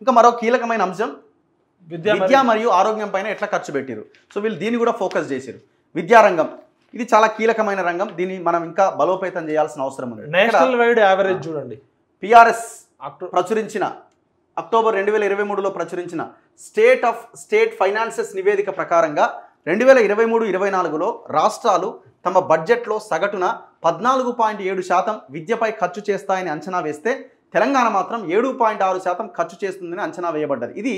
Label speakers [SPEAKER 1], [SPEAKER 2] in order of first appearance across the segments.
[SPEAKER 1] ఇంకా మరో కీలకమైన అంశం విద్య మరియు ఆరోగ్యం పైన ఎట్లా ఖర్చు పెట్టారు. సో వీళ్ళు దీన్ని కూడా ఫోకస్ చేశారు. విద్యారంగం ఇది చాలా కీలకమైన రంగం, దీన్ని మనం ఇంకా బలోపేతం చేయాల్సిన అవసరం ఉంది.
[SPEAKER 2] నేషనల్ వైడ్ యావరేజ్ చూడండి,
[SPEAKER 1] పిఆర్ఎస్ ప్రచురించిన అక్టోబర్ 2023లో ప్రచురించిన స్టేట్ ఫైనాన్సెస్ నివేదిక ప్రకారంగా 2023-24లో రాష్ట్రాలు తమ బడ్జెట్లో సగటున 14.7% విద్యపై ఖర్చు చేస్తాయని అంచనా వేస్తే తెలంగాణ మాత్రం 7.6% ఖర్చు చేస్తుందని అంచనా వేయబడ్డది. ఇది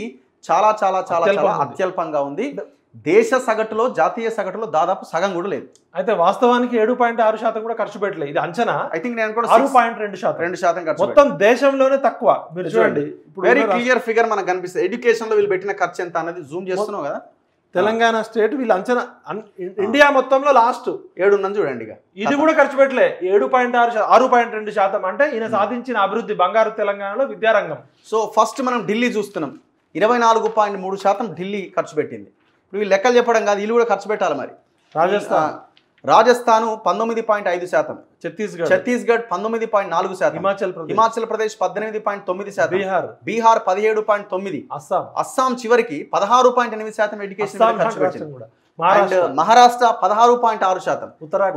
[SPEAKER 1] చాలా చాలా చాలా చాలా అత్యల్పంగా ఉంది. దేశ సగటులో జాతీయ సగటులో దాదాపు సగం కూడా లేదు.
[SPEAKER 2] అయితే వాస్తవానికి 7.6% కూడా ఖర్చు పెట్టలేదు. ఇది అంచనా.
[SPEAKER 1] ఐ థింక్ నేను కూడా
[SPEAKER 2] 6.2%
[SPEAKER 1] ఖర్చు
[SPEAKER 2] మొత్తం దేశంలోనే తక్కువ. మీరు చూడండి,
[SPEAKER 1] వెరీ క్లియర్ ఫిగర్ మనకు కనిపిస్తుంది. ఎడ్యుకేషన్ లో వీళ్ళు పెట్టిన ఖర్చు ఎంత అనేది జూమ్ చేస్తున్నావు కదా.
[SPEAKER 2] తెలంగాణ స్టేట్ వీళ్ళు అంచనా ఇండియా మొత్తంలో లాస్ట్
[SPEAKER 1] 7 ఉన్నది చూడండి.
[SPEAKER 2] ఇది కూడా ఖర్చు పెట్టలే. 6.2% అంటే ఈయన సాధించిన అభివృద్ధి బంగారు తెలంగాణలో విద్యారంగం.
[SPEAKER 1] సో ఫస్ట్ మనం ఢిల్లీ చూస్తున్నాం, 24.3% ఢిల్లీ ఖర్చు పెట్టింది. ఇప్పుడు వీళ్ళు లెక్కలు చెప్పడం కాదు, వీళ్ళు కూడా ఖర్చు పెట్టాలి. మరి రాజస్థాన్ 19.5%, ఛత్తీస్గఢ్ 19.4%, హిమాచల్ ప్రదేశ్ 18.9%, బీహార్ 17.9%, అస్సాం చివరికి 16.8% ఎడ్యుకేషన్ ఖర్చు పెట్టింది. మహారాష్ట్ర 16.6%,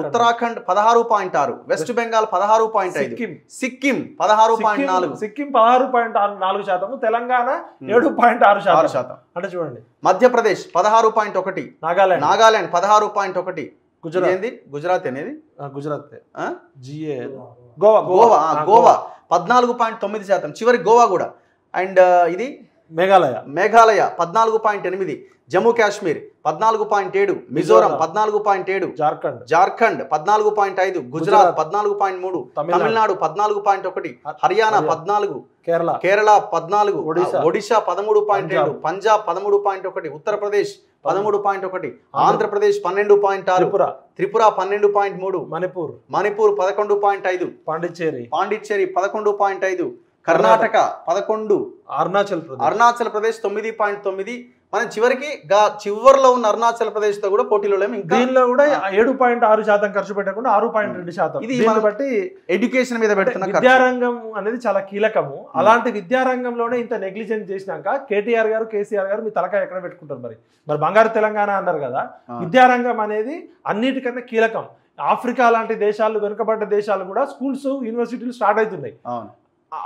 [SPEAKER 1] ఉత్తరాఖండ్ 16.6%, వెస్ట్ బెంగాల్ 16.5%, సిక్కిం
[SPEAKER 2] 16.4%, తెలంగాణ 7.6%. అంటే చూడండి,
[SPEAKER 1] మధ్యప్రదేశ్ 16.1%, నాగాలాండ్ 16.1%, గుజరాత్ అనేది గోవా 14.9%, చివరి గోవా కూడా. అండ్ ఇది మేఘాలయ 14.8%, జమ్మూ కాశ్మీర్ 14.7%, మిజోరం 14.7%, జార్ఖండ్ 14.5%, గుజరాత్ 14.3%, తమిళనాడు 14.1%, హర్యానా 14%, కేరళ 14%, ఒడిశా 13.2%, పంజాబ్ 13.1%, ఉత్తరప్రదేశ్ 13.1%, ఆంధ్రప్రదేశ్ 12.6%, త్రిపుర 12.3%, మణిపూర్ 11.5%, పాండిచ్చేరి 11.5%, కర్ణాటక 11%, అరుణాచల్ ప్రదేశ్ 9.9%. మనం చివరిలో ఉన్న అరుణాచల్ ప్రదేశ్ తో కూడా పోటీలో లేము.
[SPEAKER 2] దీనిలో కూడా 7.6% ఖర్చు పెట్టకుండా 6.2%.
[SPEAKER 1] ఇది బట్టి ఎడ్యుకేషన్ మీద పెడుతున్న
[SPEAKER 2] విద్యారంగం అనేది చాలా కీలకము. అలాంటి విద్యారంగంలోనే ఇంత నెగ్లిజెన్స్ చేసినాక కేటీఆర్ గారు, కేసీఆర్ గారు మీ తలకాయ ఎక్కడ పెట్టుకుంటారు? మరి బంగారు తెలంగాణ అన్నారు కదా. విద్యారంగం అనేది అన్నిటికన్నా కీలకం. ఆఫ్రికా లాంటి దేశాలు, వెనుకబడ్డ దేశాలు కూడా స్కూల్స్, యూనివర్సిటీలు స్టార్ట్ అవుతున్నాయి.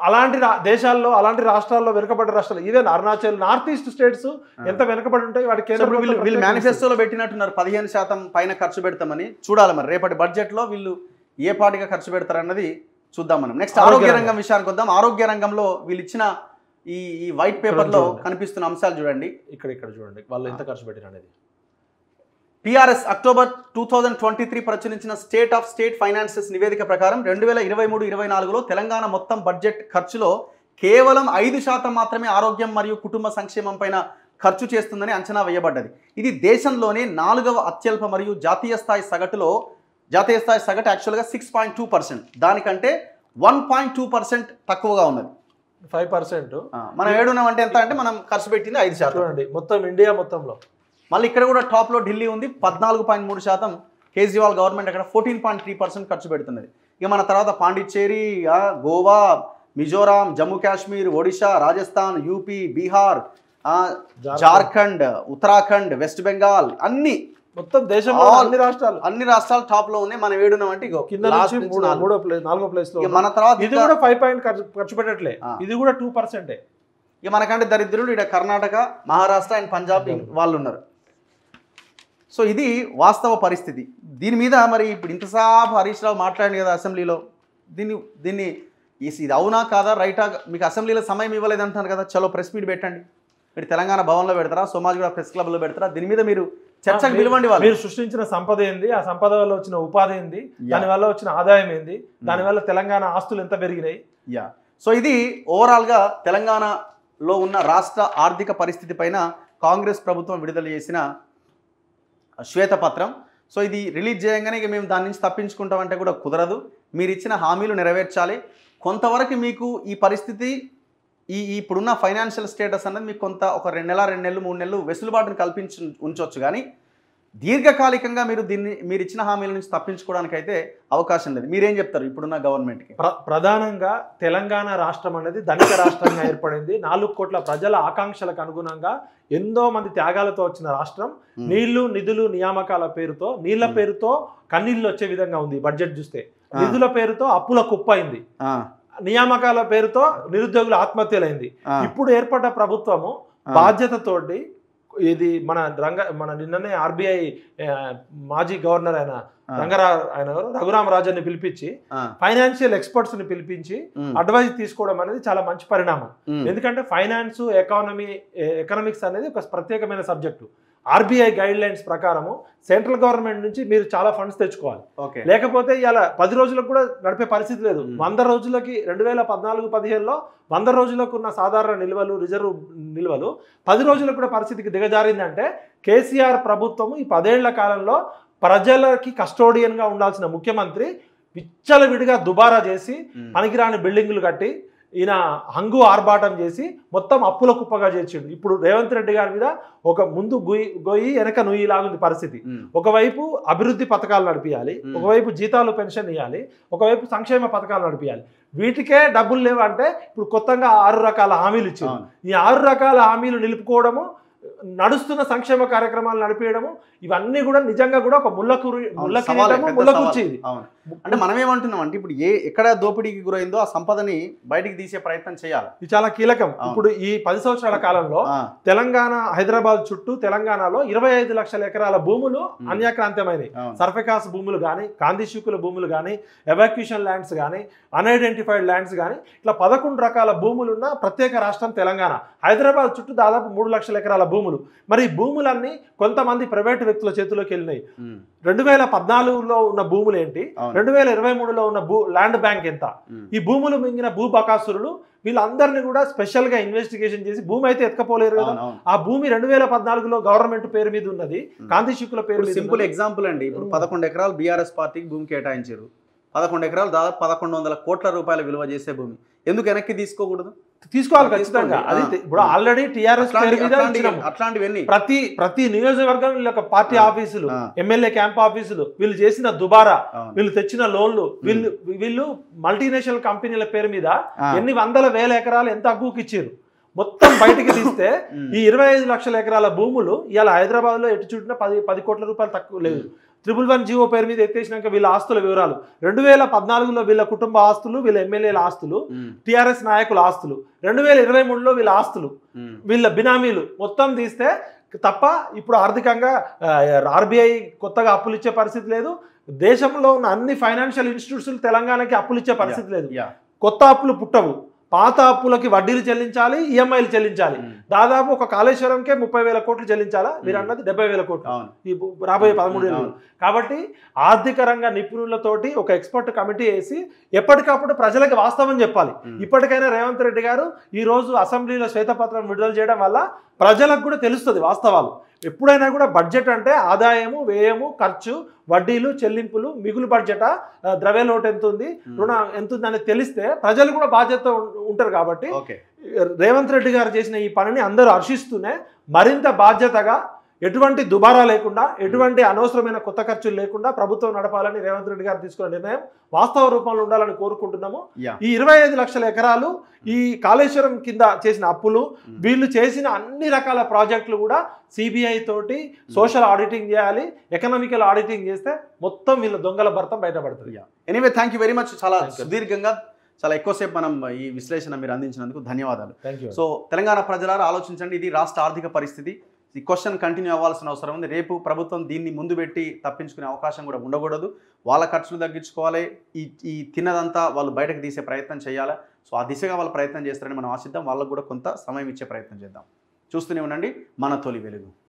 [SPEAKER 2] అలాంటి దేశాల్లో, అలాంటి రాష్ట్రాల్లో, వెనుకబడ్డ రాష్ట్రాలు, even Arunachal, north east states ఎంత వెనుకబడి ఉంటాయి వాటి కేంద్రం.
[SPEAKER 1] వీళ్ళు మేనిఫెస్టోలో పెట్టినట్టున్నారు 15% పైన ఖర్చు పెడతామని. చూడాలి మరి రేపటి బడ్జెట్ లో వీళ్ళు ఏ పాటిగా ఖర్చు పెడతారన్నది చూద్దాం మనం. నెక్స్ట్ ఆరోగ్య రంగం విషయానికి వద్దాం. ఆరోగ్య రంగంలో వీళ్ళు ఇచ్చిన ఈ వైట్ పేపర్ లో కనిపిస్తున్న అంశాలు చూడండి.
[SPEAKER 2] ఇక్కడ చూడండి వాళ్ళు ఎంత ఖర్చు పెట్టారు అనేది.
[SPEAKER 1] పిఆర్ఎస్ అక్టోబర్ 2023 ప్రచురించిన స్టేట్ ఫైనాన్సెస్ నివేదిక ప్రకారం 2023-24లో తెలంగాణ మొత్తం బడ్జెట్ ఖర్చులో కేవలం 5% మాత్రమే ఆరోగ్యం మరియు కుటుంబ సంక్షేమం పైన ఖర్చు చేస్తుందని అంచనా వేయబడ్డది. ఇది దేశంలోనే 4వ అత్యల్ప మరియు జాతీయ స్థాయి సగటు యాక్చువల్గా 6.2%, దానికంటే 1.2% తక్కువగా ఉన్నది.
[SPEAKER 2] 5%.
[SPEAKER 1] మనం ఏడున్నామంటే ఎంత అంటే మనం ఖర్చు పెట్టింది 5%.
[SPEAKER 2] చూడండి మొత్తం ఇండియా మొత్తంలో.
[SPEAKER 1] మళ్ళీ ఇక్కడ కూడా టాప్లో ఢిల్లీ ఉంది 14.3%, కేజ్రీవాల్ గవర్నమెంట్ అక్కడ 14.3% ఖర్చు పెడుతున్నది. ఇక మన తర్వాత పాండిచ్చేరి, గోవా, మిజోరాం, జమ్మూ కాశ్మీర్, ఒడిశా, రాజస్థాన్, యూపీ, బీహార్, జార్ఖండ్, ఉత్తరాఖండ్, వెస్ట్ బెంగాల్ అన్ని
[SPEAKER 2] మొత్తం దేశంలో
[SPEAKER 1] అన్ని రాష్ట్రాలు టాప్ లో ఉన్నాయి. మనం ఏడున్నామంటే
[SPEAKER 2] నాలుగో ప్లేస్ లో.
[SPEAKER 1] మన తర్వాత
[SPEAKER 2] ఇది కూడా 5% ఖర్చు పెట్టట్లే, ఇది కూడా 2%.
[SPEAKER 1] ఇక మనకంటే దరిద్రులు ఇక్కడ కర్ణాటక, మహారాష్ట్ర అండ్ పంజాబ్ వాళ్ళు ఉన్నారు. సో ఇది వాస్తవ పరిస్థితి. దీని మీద మరి ఇప్పుడు ఇంతసేపు హరీష్ రావు మాట్లాడింది కదా అసెంబ్లీలో, దీన్ని ఇది అవునా కాదా, రైటా? మీకు అసెంబ్లీలో సమయం ఇవ్వలేదు అంటున్నారు కదా, చలో ప్రెస్ మీట్ పెట్టండి. మీరు తెలంగాణ భవన్లో పెడతారా, సోమాజిగూడ ప్రెస్ క్లబ్లో పెడతారా? దీని మీద మీరు చర్చకు పిలవండి.
[SPEAKER 2] మీరు సృష్టించిన సంపద ఏంది, ఆ సంపద వల్ల వచ్చిన ఉపాధి ఏంది, దానివల్ల వచ్చిన ఆదాయం ఏంది, దానివల్ల తెలంగాణ ఆస్తులు ఎంత పెరిగినాయి?
[SPEAKER 1] సో ఇది ఓవరాల్గా తెలంగాణలో ఉన్న రాష్ట్ర ఆర్థిక పరిస్థితి పైన కాంగ్రెస్ ప్రభుత్వం విడుదల చేసిన శ్వేతపత్రం. సో ఇది రిలీజ్ చేయగానే ఇక మేము దాని నుంచి తప్పించుకుంటామంటే కూడా కుదరదు. మీరు ఇచ్చిన హామీలు నెరవేర్చాలి. కొంతవరకు మీకు ఈ పరిస్థితి, ఇప్పుడున్న ఫైనాన్షియల్ స్టేటస్ అన్నది మీకు కొంత ఒక 2 నెలలు, 3 నెలలు వెసులుబాటును కల్పించి ఉంచవచ్చు. కానీ దీర్ఘకాలికంగా మీరు ఇచ్చిన హామీల నుంచి తప్పించుకోవడానికైతే అవకాశం లేదు. మీరేం చెప్తారు ఇప్పుడున్న గవర్నమెంట్కి?
[SPEAKER 2] ప్రధానంగా తెలంగాణ రాష్ట్రం అనేది ధనిక రాష్ట్రంగా ఏర్పడింది. 4 కోట్ల ప్రజల ఆకాంక్షలకు అనుగుణంగా ఎంతో మంది త్యాగాలతో వచ్చిన రాష్ట్రం. నీళ్లు నిధులు నియామకాల పేరుతో నీళ్ల పేరుతో కన్నీళ్ళు వచ్చే విధంగా ఉంది బడ్జెట్ చూస్తే. నిధుల పేరుతో అప్పుల కుప్పైంది, నియామకాల పేరుతో నిరుద్యోగుల ఆత్మహత్యలైంది. ఇప్పుడు ఏర్పడ్డ ప్రభుత్వము బాధ్యతతోటి ఇది మన నిన్ననే ఆర్బీఐ మాజీ గవర్నర్ అయిన రఘురామ రాజన్ని పిలిపించి ఫైనాన్షియల్ ఎక్స్పర్ట్స్ ని పిలిపించి అడ్వైజ్ తీసుకోవడం అనేది చాలా మంచి పరిణామం. ఎందుకంటే ఫైనాన్స్ ఎకనామిక్స్ అనేది ఒక ప్రత్యేకమైన సబ్జెక్టు. ఆర్బీఐ గైడ్ లైన్స్ ప్రకారము సెంట్రల్ గవర్నమెంట్ నుంచి మీరు చాలా ఫండ్స్ తెచ్చుకోవాలి. లేకపోతే ఇలా 10 రోజులకు కూడా నడిపే పరిస్థితి లేదు. 100 రోజులకి 2014-15లో 100 రోజులకు ఉన్న సాధారణ నిల్వలు రిజర్వ్ నిల్వలు 10 రోజులకు కూడా పరిస్థితికి దిగజారిందంటే కేసీఆర్ ప్రభుత్వము ఈ 10 ఏళ్ల కాలంలో ప్రజలకి కస్టోడియన్గా ఉండాల్సిన ముఖ్యమంత్రి విచ్చలవిడిగా దుబారా చేసి పనికిరాని బిల్డింగులు కట్టి ఈయన హంగు ఆర్భాటం చేసి మొత్తం అప్పుల కుప్పగా చేర్చిండు. ఇప్పుడు రేవంత్ రెడ్డి గారి మీద ఒక ముందు గొయ్యి వెనక నుయ్యి లాగుంది పరిస్థితి. ఒకవైపు అభివృద్ధి పథకాలు నడిపియాలి, ఒకవైపు జీతాలు పెన్షన్ ఇవ్వాలి, ఒకవైపు సంక్షేమ పథకాలు నడిపియాలి. వీటికే డబ్బులు లేవంటే ఇప్పుడు కొత్తగా 6 రకాల హామీలు ఇచ్చారు. ఈ 6 రకాల హామీలు నిలుపుకోవడము, నడుస్తున్న సంక్షేమ కార్యక్రమాలు నడిపేయడము, ఇవన్నీ కూడా నిజంగా కూడా ఒక ముళ్ళకుర్చీది.
[SPEAKER 1] అంటే మనం ఏమంటున్నాం అంటే ఇప్పుడు ఎక్కడ దోపిడీకి గురైందో ఆ సంపదని బయటికి తీసే ప్రయత్నం చేయాలి.
[SPEAKER 2] ఇది చాలా కీలకం. ఇప్పుడు ఈ 10 సంవత్సరాల కాలంలో తెలంగాణ హైదరాబాద్ చుట్టూ తెలంగాణలో 25 లక్షల ఎకరాల భూములు అన్యాక్రాంతమైనవి. సర్ఫెకాస్ భూములు కానీ, కాందిశూకుల భూములు కానీ, ఎవాక్యూషన్ ల్యాండ్స్ కానీ, అన్ఐడెంటిఫైడ్ ల్యాండ్స్ కానీ, ఇట్లా 11 రకాల భూములున్న ప్రత్యేక రాష్ట్రం తెలంగాణ. హైదరాబాద్ చుట్టూ దాదాపు 3 లక్షల ఎకరాల భూములు. మరి ఈ భూములన్నీ కొంతమంది ప్రైవేటు వ్యక్తుల చేతిలోకి వెళ్ళినాయి. 2014లో ఉన్న భూములు ఏంటి, 2023లో ఉన్న ల్యాండ్ బ్యాంక్ ఎంత, ఈ భూములు మింగిన భూ బకాసురులు వీళ్ళందరినీ కూడా స్పెషల్ గా ఇన్వెస్టిగేషన్ చేసి భూమి అయితే ఎత్తుకపోలేరు కదా. ఆ భూమి 2014లో గవర్నమెంట్ పేరు మీద ఉన్నది, కాంతిశుక్కుల పేరు మీద.
[SPEAKER 1] సింపుల్ ఎగ్జాంపుల్ అండి, ఇప్పుడు 11 ఎకరాలు బీఆర్ఎస్ పార్టీకి భూమి కేటాయించారు. 11 ఎకరాలు దాదాపు 1100 కోట్ల రూపాయల విలువ చేసే భూమి. ఎందుకు వెనక్కి తీసుకోకూడదు?
[SPEAKER 2] తీసుకోవాలి ఖచ్చితంగా. అది ఇప్పుడు ఆల్రెడీ టీఆర్ఎస్
[SPEAKER 1] అట్లాంటివన్నీ
[SPEAKER 2] ప్రతి నియోజకవర్గం వీళ్ళ పార్టీ ఆఫీసులు, ఎమ్మెల్యే క్యాంప్ ఆఫీసులు, వీళ్ళు చేసిన దుబారా, వీళ్ళు తెచ్చిన లోన్లు, వీళ్ళు మల్టీనేషనల్ కంపెనీల పేరు మీద ఎన్ని వందల వేల ఎకరాలు ఎంత అగ్గుకి ఇచ్చారు మొత్తం బయటికి తీస్తే ఈ 25 లక్షల ఎకరాల భూములు ఇలా హైదరాబాద్ లో ఎటు చుట్టిన 10 కోట్ల రూపాయలు తక్కువ లేదు. 111 జీవో పేరు మీద ఎత్తేసినాక వీళ్ళ ఆస్తుల వివరాలు 2014లో వీళ్ళ కుటుంబ ఆస్తులు, వీళ్ళ ఎమ్మెల్యేల ఆస్తులు, టీఆర్ఎస్ నాయకుల ఆస్తులు, 2023లో వీళ్ళ ఆస్తులు, వీళ్ళ బినామీలు మొత్తం తీస్తే తప్ప ఇప్పుడు ఆర్థికంగా ఆర్బీఐ కొత్తగా అప్పులు ఇచ్చే పరిస్థితి లేదు. దేశంలో ఉన్న అన్ని ఫైనాన్షియల్ ఇన్స్టిట్యూట్స్ తెలంగాణకి అప్పులు ఇచ్చే పరిస్థితి లేదు. కొత్త అప్పులు పుట్టవు. పాత అప్పులకి వడ్డీలు చెల్లించాలి, ఈఎంఐలు చెల్లించాలి. దాదాపు ఒక కాళేశ్వరంకే 30,000 కోట్లు చెల్లించాలా, మీరు అన్నది 70,000 కోట్లు ఈ రాబోయే 13 ఏళ్ళు. కాబట్టి ఆర్థిక రంగ నిపుణులతోటి ఒక ఎక్స్పర్ట్ కమిటీ వేసి ఎప్పటికప్పుడు ప్రజలకు వాస్తవం చెప్పాలి. ఇప్పటికైనా రేవంత్ రెడ్డి గారు ఈ రోజు అసెంబ్లీలో శ్వేతపత్రం విడుదల చేయడం వల్ల ప్రజలకు కూడా తెలుస్తుంది వాస్తవాలు. ఎప్పుడైనా కూడా బడ్జెట్ అంటే ఆదాయము, వ్యయము, ఖర్చు, వడ్డీలు, చెల్లింపులు, మిగులు బడ్జెటా, ద్రవ్య లోటు ఎంత ఉంది, రుణం ఎంత ఉంది అనేది తెలిస్తే ప్రజలు కూడా బాధ్యత ఉంటారు. కాబట్టి రేవంత్ రెడ్డి గారు చేసిన ఈ పనిని అందరూ హర్షిస్తూనే మరింత బాధ్యతగా, ఎటువంటి దుబారా లేకుండా, ఎటువంటి అనవసరమైన కొత్త ఖర్చులు లేకుండా ప్రభుత్వం నడపాలని రేవంత్ రెడ్డి గారు తీసుకున్న నిర్ణయం వాస్తవ రూపంలో ఉండాలని కోరుకుంటున్నాము. ఈ 25 లక్షల ఎకరాలు ఈ కాళేశ్వరం కింద చేసిన అప్పులు, వీళ్ళు చేసిన అన్ని రకాల ప్రాజెక్టులు కూడా సిబిఐ తోటి సోషల్ ఆడిటింగ్ చేయాలి. ఎకనామికల్ ఆడిటింగ్ చేస్తే మొత్తం వీళ్ళ దొంగల భర్తం బయటపడుతుంది.
[SPEAKER 1] Anyway, thank you very much. చాలా సుదీర్ఘంగా, చాలా ఎక్కువసేపు మనం ఈ విశ్లేషణ మీరు అందించినందుకు ధన్యవాదాలు. సో తెలంగాణ ప్రజలారా ఆలోచించండి, ఇది రాష్ట్ర ఆర్థిక పరిస్థితి. ఈ క్వశ్చన్ కంటిన్యూ అవ్వాల్సిన అవసరం ఉంది. రేపు ప్రభుత్వం దీన్ని ముందు పెట్టి తప్పించుకునే అవకాశం కూడా ఉండకూడదు. వాళ్ళ ఖర్చులు తగ్గించుకోవాలి, ఈ తిన్నదంతా వాళ్ళు బయటకు తీసే ప్రయత్నం చేయాలి. సో ఆ దిశగా వాళ్ళు ప్రయత్నం చేస్తారని మనం ఆశిద్దాం. వాళ్ళకు కూడా కొంత సమయం ఇచ్చే ప్రయత్నం చేద్దాం. చూస్తూనే ఉండండి మన తొలి వెలుగు.